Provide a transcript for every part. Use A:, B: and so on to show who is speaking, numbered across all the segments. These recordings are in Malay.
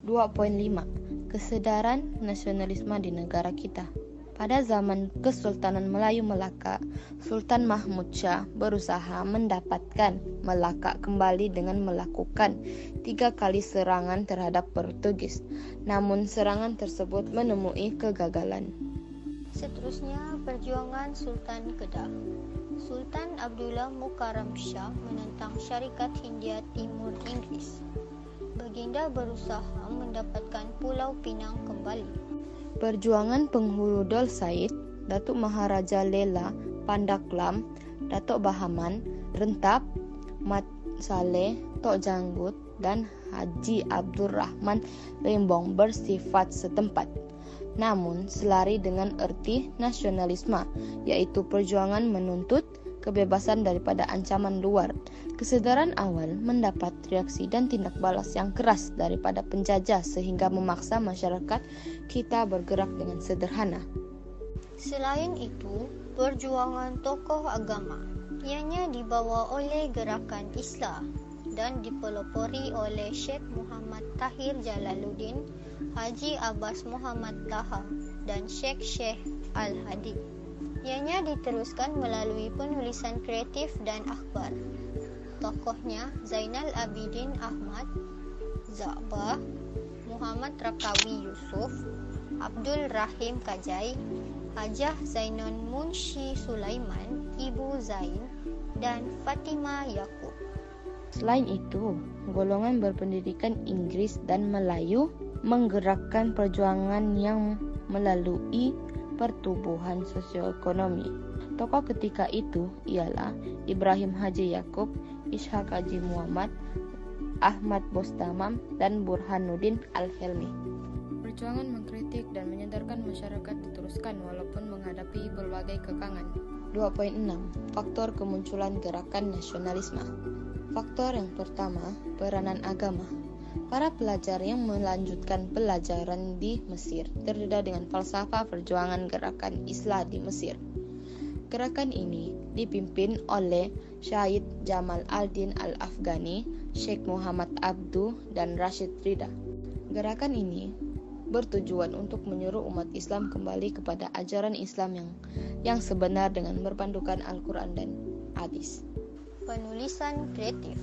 A: 2.5. Kesedaran nasionalisme di negara kita. Pada zaman Kesultanan Melayu Melaka, Sultan Mahmud Shah berusaha mendapatkan Melaka kembali dengan melakukan 3 kali serangan terhadap Portugis. Namun serangan tersebut menemui kegagalan.
B: Seterusnya, perjuangan Sultan Kedah. Sultan Abdullah Mukarram Shah menentang Syarikat Hindia Timur Inggris. Baginda berusaha mendapatkan Pulau Pinang kembali.
A: Perjuangan penghulu Dol Said, Datuk Maharaja Lela, Pandaklam, Datuk Bahaman, Rentap, Mat Saleh, Tok Janggut, dan Haji Abdul Rahman Lembong bersifat setempat. Namun selari dengan erti nasionalisme, yaitu perjuangan menuntut kebebasan daripada ancaman luar. Kesedaran awal mendapat reaksi dan tindak balas yang keras daripada penjajah sehingga memaksa masyarakat kita bergerak dengan sederhana.
B: Selain itu, perjuangan tokoh agama ianya dibawa oleh gerakan Islah dan dipelopori oleh Syekh Muhammad Tahir Jalaluddin, Haji Abbas Muhammad Taha, dan Syekh Al-Hadi. Ianya diteruskan melalui penulisan kreatif dan akhbar. Tokohnya Zainal Abidin Ahmad, Za'bah, Muhammad Rakawi Yusuf, Abdul Rahim Kajai, Hajah Zainon Munshi Sulaiman, Ibu Zain, dan Fatimah Yaakob.
A: Selain itu, golongan berpendidikan Inggris dan Melayu menggerakkan perjuangan yang melalui pertumbuhan sosioekonomi. Tokoh ketika itu ialah Ibrahim Haji Yaakob, Ishaq Haji Muhammad, Ahmad Bostamam, dan Burhanuddin Al-Helmi. Perjuangan mengkritik dan menyadarkan masyarakat diteruskan walaupun menghadapi berbagai kekangan. 2.6. Faktor kemunculan gerakan nasionalisme. Faktor yang pertama, peranan agama. Para pelajar yang melanjutkan pelajaran di Mesir terdedah dengan falsafah perjuangan gerakan Islah di Mesir. Gerakan ini dipimpin oleh Syahid Jamal Al-Din Al-Afghani, Syekh Muhammad Abduh, dan Rashid Rida. Gerakan ini bertujuan untuk menyuruh umat Islam kembali kepada ajaran Islam yang sebenar dengan berpandukan Al-Quran dan hadis.
B: Penulisan kreatif.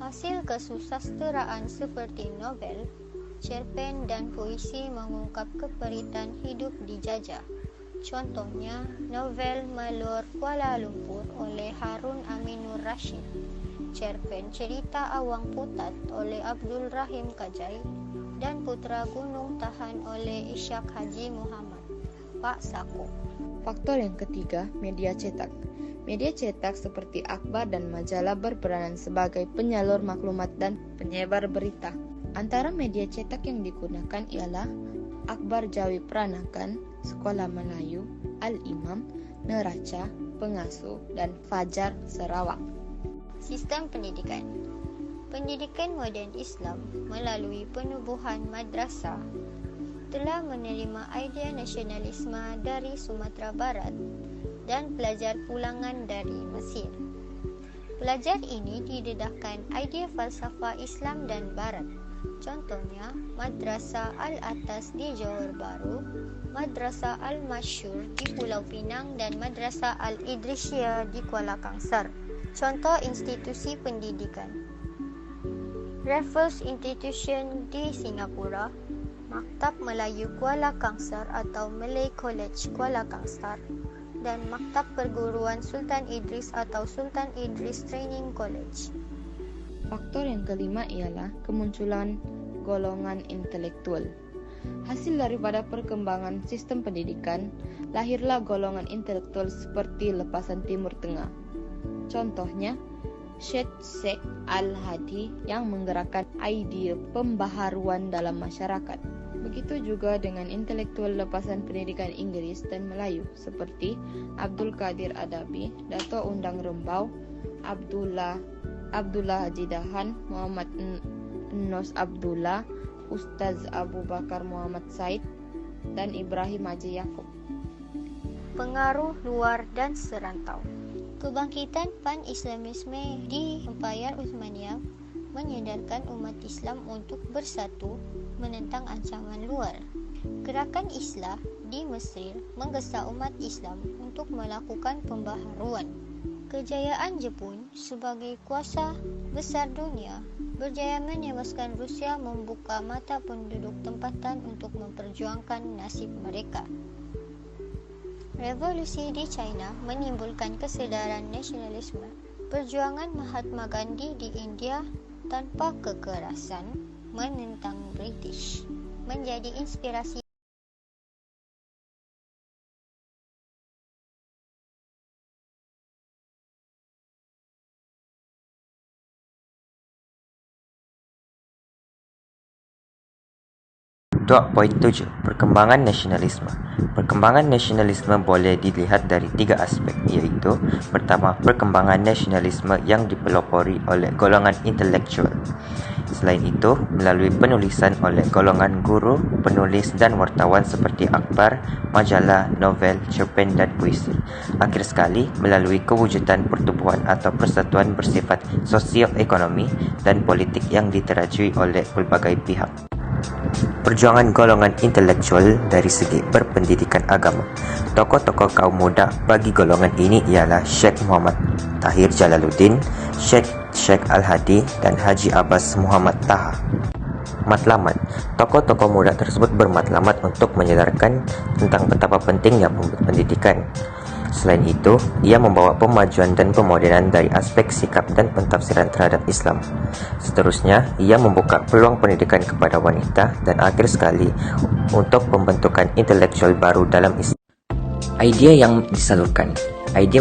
B: Hasil kesusasteraan seperti novel, cerpen, dan puisi mengungkap keperitan hidup dijajah. Contohnya, novel Malur Kuala Lumpur oleh Harun Aminur Rashid, cerpen Cerita Awang Putat oleh Abdul Rahim Kajai, dan Putra Gunung Tahan oleh Ishaq Haji Muhammad, Pak Sako.
A: Faktor yang ketiga, media cetak. Media cetak seperti akhbar dan majalah berperanan sebagai penyalur maklumat dan penyebar berita. Antara media cetak yang digunakan ialah Akhbar Jawi Peranakan, Sekolah Melayu, Al-Imam, Neraca, Pengasuh, dan Fajar Sarawak.
B: Sistem pendidikan. Pendidikan moden Islam melalui penubuhan madrasah telah menerima idea nasionalisme dari Sumatera Barat dan pelajar pulangan dari Mesir. Pelajar ini didedahkan idea falsafah Islam dan Barat. Contohnya, Madrasah Al-Atas di Johor Bahru, Madrasah Al-Masyhur di Pulau Pinang, dan Madrasah Al-Idrisiyah di Kuala Kangsar. Contoh institusi pendidikan: Raffles Institution di Singapura, Maktab Melayu Kuala Kangsar atau Malay College Kuala Kangsar, dan Maktab Perguruan Sultan Idris atau Sultan Idris Training College.
A: Faktor yang kelima ialah kemunculan golongan intelektual. Hasil daripada perkembangan sistem pendidikan, lahirlah golongan intelektual seperti lepasan Timur Tengah. Contohnya, Syekh Al-Hadi yang menggerakkan idea pembaharuan dalam masyarakat. Begitu juga dengan intelektual lepasan pendidikan Inggris dan Melayu seperti Abdul Qadir Adabi, Dato' Undang Rembau, Abdullah Haji Dahan, Muhammad Nos Abdullah, Ustaz Abu Bakar Muhammad Said, dan Ibrahim Haji Yaakob.
B: Pengaruh luar dan serantau. Kebangkitan pan-Islamisme di Empayar Uthmaniyah menyadarkan umat Islam untuk bersatu, menentang ancaman luar. Gerakan Islah di Mesir menggesa umat Islam untuk melakukan pembaharuan. Kejayaan Jepun sebagai kuasa besar dunia berjaya menewaskan Rusia, membuka mata penduduk tempatan untuk memperjuangkan nasib mereka. Revolusi di China menimbulkan kesedaran nasionalisme. Perjuangan Mahatma Gandhi di India tanpa kekerasan menentang British menjadi inspirasi.
C: Poin 7. Perkembangan nasionalisme. Perkembangan nasionalisme boleh dilihat dari 3 aspek, iaitu pertama, perkembangan nasionalisme yang dipelopori oleh golongan intelektual. Selain itu, melalui penulisan oleh golongan guru, penulis dan wartawan seperti akhbar, majalah, novel, cerpen dan puisi. Akhir sekali, melalui kewujudan pertubuhan atau persatuan bersifat sosioekonomi dan politik yang diterajui oleh pelbagai pihak. Perjuangan golongan intelektual dari segi berpendidikan agama. Tokoh-tokoh kaum muda bagi golongan ini ialah Syekh Muhammad Tahir Jalaluddin, Syekh Al-Hadi dan Haji Abbas Muhammad Taha. Matlamat. Tokoh-tokoh muda tersebut bermatlamat untuk menyedarkan tentang betapa pentingnya pendidikan. Selain itu, ia membawa pemajuan dan pemodenan dari aspek sikap dan pentafsiran terhadap Islam. Seterusnya, ia membuka peluang pendidikan kepada wanita dan akhir sekali untuk pembentukan intelektual baru dalam Islam. Idea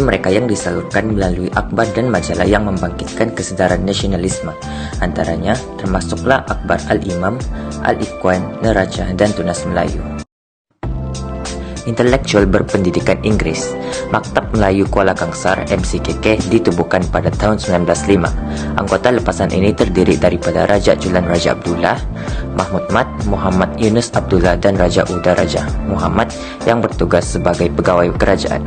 C: mereka yang disalurkan melalui akhbar dan majalah yang membangkitkan kesedaran nasionalisme. Antaranya termasuklah akhbar Al-Imam, Al-Ikhwan, Neraca dan Tunas Melayu. Intelektual berpendidikan Inggris. Maktab Melayu Kuala Kangsar MCKK ditubuhkan pada tahun 1905. Anggota lepasan ini terdiri daripada Raja Julan Raja Abdullah, Mahmud Mat, Muhammad Yunus Abdullah dan Raja Uda Raja Muhammad yang bertugas sebagai pegawai kerajaan.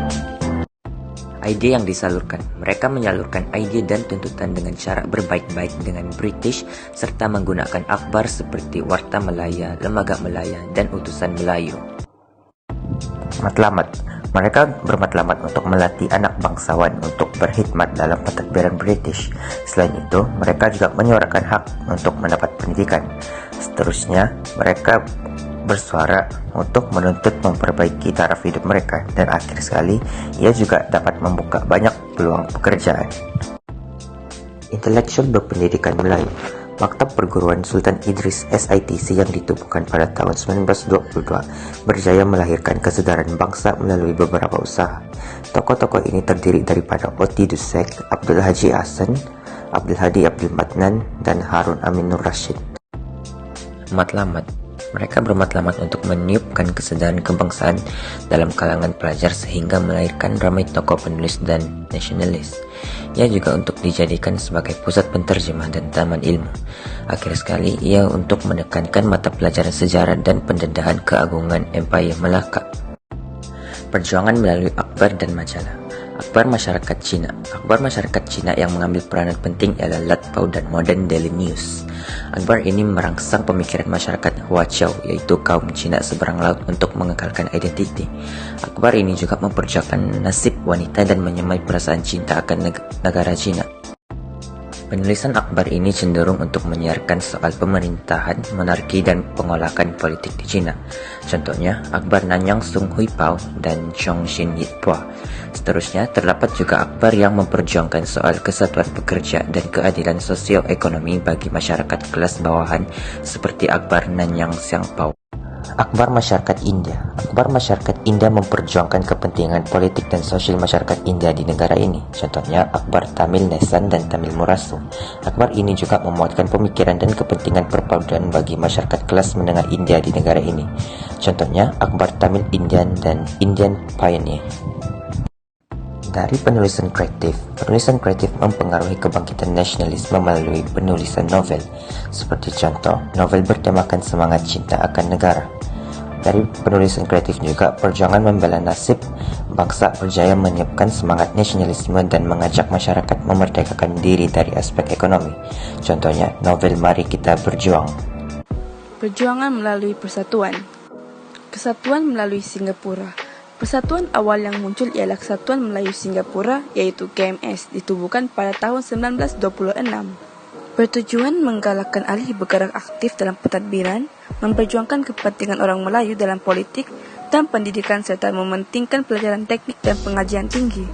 C: Ide yang disalurkan. Mereka menyalurkan ide dan tuntutan dengan cara berbaik-baik dengan British serta menggunakan akhbar seperti Warta Melaya, Lembaga Melaya dan Utusan Melayu. Matlamat. Mereka bermatlamat untuk melatih anak bangsawan untuk berkhidmat dalam pentadbiran British. Selain itu, mereka juga menyuarakan hak untuk mendapat pendidikan. Seterusnya, mereka bersuara untuk menuntut memperbaiki taraf hidup mereka, dan akhir sekali, ia juga dapat membuka banyak peluang pekerjaan. Intelektual berpendidikan Melayu. Maktab Perguruan Sultan Idris SITC yang ditubuhkan pada tahun 1922 berjaya melahirkan kesedaran bangsa melalui beberapa usaha. Tokoh-tokoh ini terdiri daripada Oti Dusek, Abdul Haji Hasan, Abdul Hadi Abdul Matnan, dan Harun Aminur Rashid. Matlamat. Mereka bermatlamat untuk meniupkan kesadaran kebangsaan dalam kalangan pelajar sehingga melahirkan ramai tokoh penulis dan nasionalis. Ia juga untuk dijadikan sebagai pusat penterjemah dan taman ilmu. Akhir sekali, ia untuk menekankan mata pelajaran sejarah dan pendedahan keagungan Empire Melaka. Perjuangan melalui akhbar dan majalah. Akhbar masyarakat Cina. Akhbar masyarakat Cina yang mengambil peranan penting ialah Latpao dan Modern Daily News. Akhbar ini merangsang pemikiran masyarakat Huaqiao, yaitu kaum Cina seberang laut, untuk mengekalkan identiti. Akhbar ini juga memperjuangkan nasib wanita dan menyemai perasaan cinta akan negara Cina. Penulisan akhbar ini cenderung untuk menyiarkan soal pemerintahan, monarki dan pengolakan politik di Cina. Contohnya, akhbar Nanyang Sung Hui Pao dan Chong Xin Yit Pua. Seterusnya, terdapat juga akhbar yang memperjuangkan soal kesatuan pekerja dan keadilan sosioekonomi bagi masyarakat kelas bawahan seperti akhbar Nanyang Siang Pao. Akhbar Masyarakat India. Akhbar Masyarakat India memperjuangkan kepentingan politik dan sosial masyarakat India di negara ini. Contohnya, akhbar Tamil Nesan dan Tamil Murasu. Akhbar ini juga memuatkan pemikiran dan kepentingan perpaduan bagi masyarakat kelas menengah India di negara ini. Contohnya, akhbar Tamil Indian dan Indian Pioneer. Dari penulisan kreatif mempengaruhi kebangkitan nasionalisme melalui penulisan novel. Seperti contoh, novel bertemakan semangat cinta akan negara. Dari penulisan kreatif juga, perjuangan membela nasib bangsa berjaya menyiapkan semangat nasionalisme dan mengajak masyarakat memerdekakan diri dari aspek ekonomi. Contohnya, novel Mari Kita Berjuang.
D: Perjuangan melalui persatuan. Kesatuan melalui Singapura. Persatuan awal yang muncul ialah Kesatuan Melayu Singapura, iaitu KMS, ditubuhkan pada tahun 1926. Bertujuan menggalakkan ahli bergerak aktif dalam pentadbiran, memperjuangkan kepentingan orang Melayu dalam politik dan pendidikan serta mementingkan pelajaran teknik dan pengajian tinggi.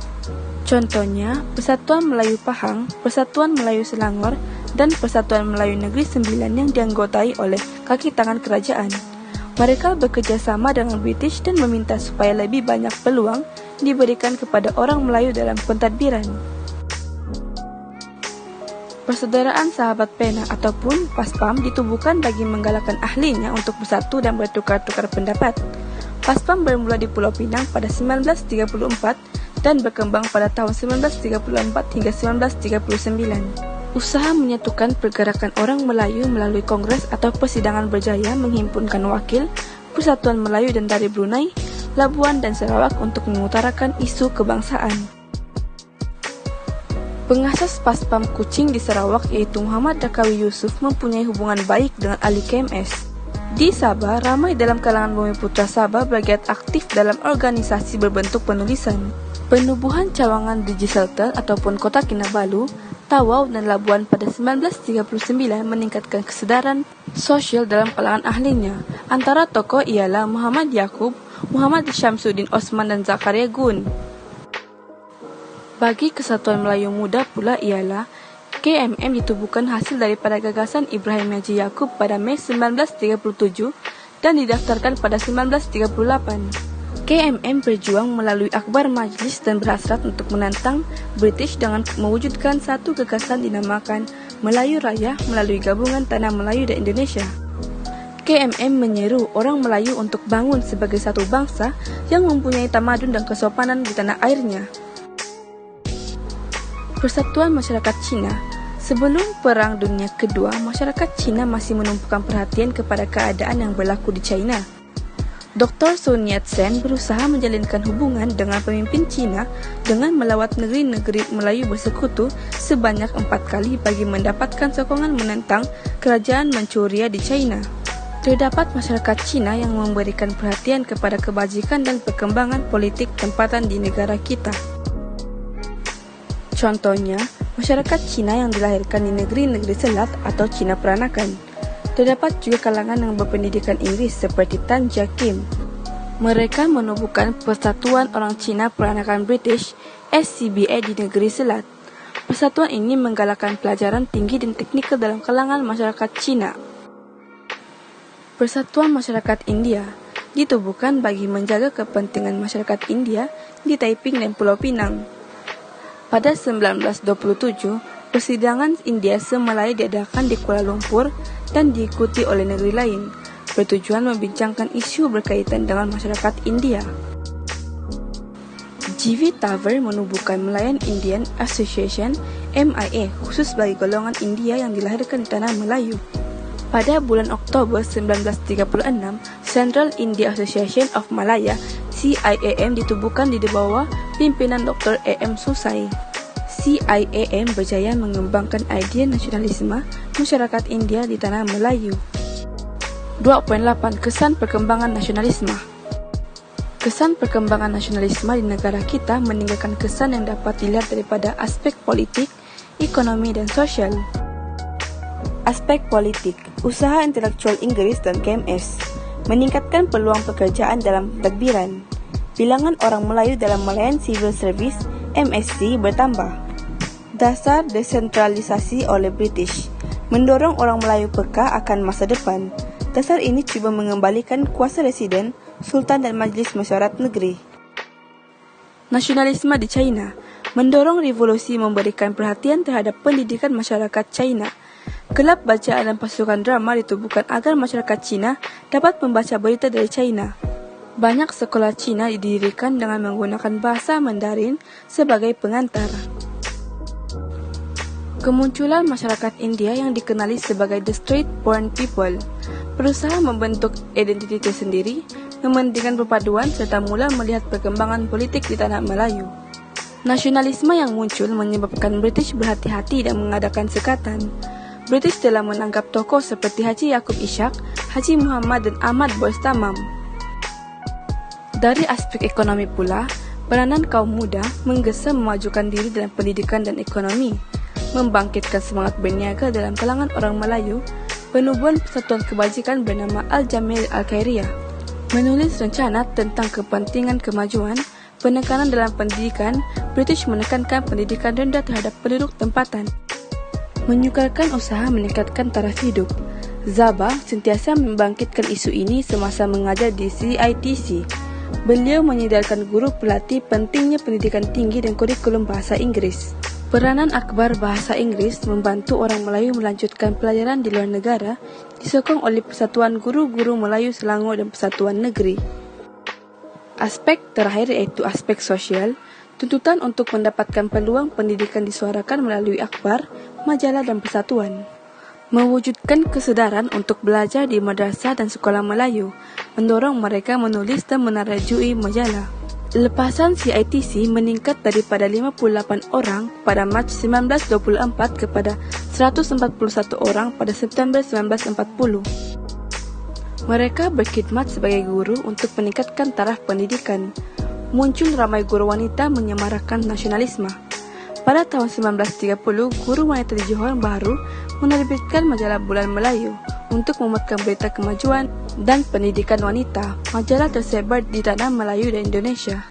D: Contohnya, Persatuan Melayu Pahang, Persatuan Melayu Selangor, dan Persatuan Melayu Negeri Sembilan yang dianggotai oleh kaki tangan kerajaan. Mereka bekerjasama dengan British dan meminta supaya lebih banyak peluang diberikan kepada orang Melayu dalam pentadbiran. Persaudaraan Sahabat Pena ataupun PASPAM ditubuhkan bagi menggalakkan ahlinya untuk bersatu dan bertukar-tukar pendapat. PASPAM bermula di Pulau Pinang pada 1934 dan berkembang pada tahun 1934 hingga 1939. Usaha menyatukan pergerakan orang Melayu melalui kongres atau persidangan berjaya menghimpunkan wakil, Persatuan Melayu dan Tari Brunei, Labuan dan Sarawak untuk mengutarakan isu kebangsaan. Pengasas PASPAM Kuching di Sarawak iaitu Muhammad Dakawi Yusuf mempunyai hubungan baik dengan ahli KMS. Di Sabah, ramai dalam kalangan Bumiputra Sabah bergiat aktif dalam organisasi berbentuk penulisan. Penubuhan cawangan di Jiseltel ataupun Kota Kinabalu, Tawau dan Labuan pada 1939 meningkatkan kesedaran sosial dalam kalangan ahlinya. Antara tokoh ialah Muhammad Yaakob, Muhammad Syamsuddin Osman dan Zakaria Gun. Bagi Kesatuan Melayu Muda pula ialah KMM ditubuhkan hasil daripada gagasan Ibrahim Haji Yaakob pada Mei 1937 dan didaftarkan pada 1938. KMM berjuang melalui akbar majlis dan berhasrat untuk menantang British dengan mewujudkan satu gagasan dinamakan Melayu Raya melalui gabungan Tanah Melayu dan Indonesia. KMM menyeru orang Melayu untuk bangun sebagai satu bangsa yang mempunyai tamadun dan kesopanan di tanah airnya. Persatuan Masyarakat Cina. Sebelum Perang Dunia Kedua, masyarakat Cina masih menumpukan perhatian kepada keadaan yang berlaku di China. Dr. Sun Yat-sen berusaha menjalinkan hubungan dengan pemimpin Cina dengan melawat negeri-negeri Melayu bersekutu sebanyak 4 kali bagi mendapatkan sokongan menentang kerajaan Manchuria di China. Terdapat masyarakat Cina yang memberikan perhatian kepada kebajikan dan perkembangan politik tempatan di negara kita. Contohnya, masyarakat Cina yang dilahirkan di negeri-negeri selat atau Cina peranakan. Terdapat juga kalangan yang berpendidikan Inggris seperti Tan Jiak Kim. Mereka menubuhkan Persatuan Orang Cina Peranakan British SCBA di negeri Selat. Persatuan ini menggalakkan pelajaran tinggi dan teknikal dalam kalangan masyarakat Cina. Persatuan Masyarakat India ditubuhkan bagi menjaga kepentingan masyarakat India di Taiping dan Pulau Pinang. Pada 1927, persidangan India Semalaya diadakan di Kuala Lumpur dan diikuti oleh negeri lain, bertujuan membincangkan isu berkaitan dengan masyarakat India. G.V. Tavor menubuhkan Malayan Indian Association MIA khusus bagi golongan India yang dilahirkan di tanah Melayu. Pada bulan Oktober 1936, Central India Association of Malaya CIAM ditubuhkan di bawah pimpinan Dr. A.M. Susai. CIAM berjaya mengembangkan idea nasionalisme masyarakat India di tanah Melayu. 2.8 Kesan Perkembangan Nasionalisme. Kesan perkembangan nasionalisme di negara kita meninggalkan kesan yang dapat dilihat daripada aspek politik, ekonomi, dan sosial. Aspek politik, usaha intelektual Inggris dan KMS meningkatkan peluang pekerjaan dalam pentadbiran. Bilangan orang Melayu dalam Malayan Civil Service MSC bertambah. Dasar desentralisasi oleh British mendorong orang Melayu peka akan masa depan. Dasar ini cuba mengembalikan kuasa residen, sultan dan majlis mesyuarat negeri. Nasionalisme di China mendorong revolusi memberikan perhatian terhadap pendidikan masyarakat China. Kelab bacaan dan pasukan drama ditubuhkan agar masyarakat Cina dapat membaca berita dari China. Banyak sekolah Cina didirikan dengan menggunakan bahasa Mandarin sebagai pengantar. Kemunculan masyarakat India yang dikenali sebagai The Straight-Born People berusaha membentuk identitas sendiri, mementingkan perpaduan serta mula melihat perkembangan politik di tanah Melayu. Nasionalisme yang muncul menyebabkan British berhati-hati dan mengadakan sekatan. British telah menangkap tokoh seperti Haji Yaakob Ishak, Haji Muhammad dan Ahmad Bois Tamam. Dari aspek ekonomi pula, peranan kaum muda menggesa memajukan diri dalam pendidikan dan ekonomi, membangkitkan semangat berniaga dalam kalangan orang Melayu. Penubuhan Persatuan Kebajikan bernama Al-Jamil Al-Khairiyah menulis rencana tentang kepentingan kemajuan penekanan dalam pendidikan. British menekankan pendidikan rendah terhadap penduduk tempatan, menyukarkan usaha meningkatkan taraf hidup. Zaba sentiasa membangkitkan isu ini semasa mengajar di CITC. Beliau menyedarkan guru pelatih pentingnya pendidikan tinggi dan kurikulum bahasa Inggris. Peranan akbar bahasa Inggris membantu orang Melayu melanjutkan pelajaran di luar negara disokong oleh Persatuan Guru-Guru Melayu Selangor dan Persatuan Negeri. Aspek terakhir yaitu aspek sosial. Tuntutan untuk mendapatkan peluang pendidikan disuarakan melalui akbar, majalah dan persatuan. Mewujudkan kesedaran untuk belajar di madrasah dan sekolah Melayu, mendorong mereka menulis dan menarajui majalah. Lepasan CITC meningkat daripada 58 orang pada Mac 1924 kepada 141 orang pada September 1940. Mereka berkhidmat sebagai guru untuk meningkatkan taraf pendidikan. Muncul ramai guru wanita menyemarakkan nasionalisme. Pada tahun 1930, guru wanita di Johor Bahru menerbitkan majalah Bulan Melayu untuk memuatkan berita kemajuan dan pendidikan wanita. Majalah tersebar di tanah Melayu dan Indonesia.